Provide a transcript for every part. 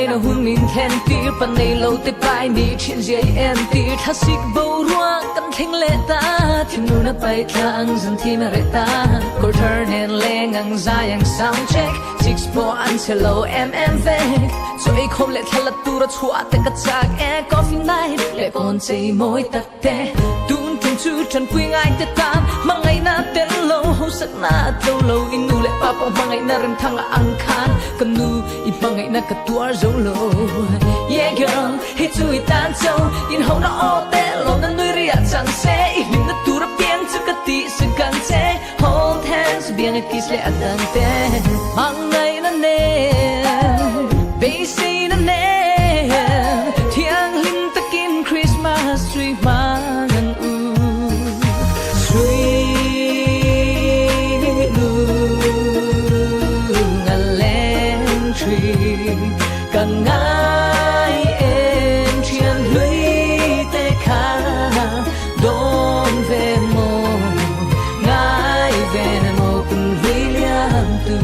ngày nào hun min khen tir pan nei lo te pai ni chin jai en tir thasik bo ruang kan theng le ta thim nu na pai thang zan thi ma re ta kor turn and leng ang zayang sound check 6-4 an hello ve so ei khom le thala tu ra chua te ka chak e coffee night le kon chei moi tak te tun tum chu than pui ngai te tan mangai na ten lo ho sak na to lo in nu le pa pa mangai na rim thang ang khan kan nu i mangai na ka tuar zo lo yeah girl hey tu i tan so in ho na o te lo na nui ria chan se i lim na tu ra piang chu ka ti se kan se hold hands biang a kiss le adan te mangai na ne be say na ne thiang lim takin Christmas tree man u sweet lu ngaleng tree kan ngai em thian lui te kha don ve mo ngai ve mo kun william tu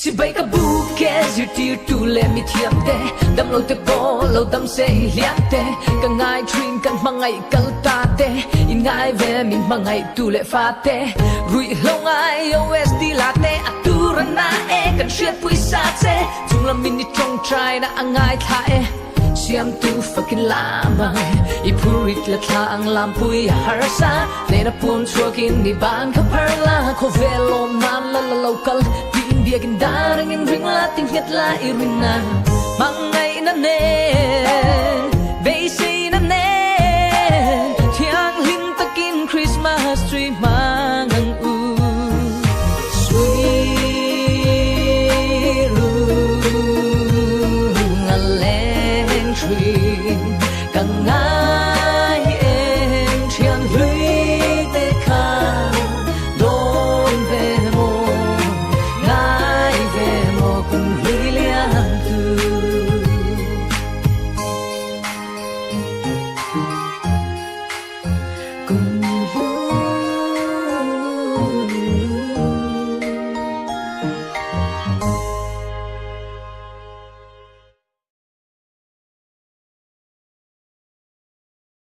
si bay ka bukes you tear to let me thiam te dam lo te po lo dam se liam te ka ngai trin kan mangai kal ta te in ngai ve min mangai tu le fa te rui lo ngai OSD la te atura na e kan shit pui sa te chung la min ni trong try na angai tha e siam tu fucking lama I purit la tha ang lampui harsa le na pun chuakin ni bang ka perla ko velo man la local biagin darang in ring la ting het la irina mang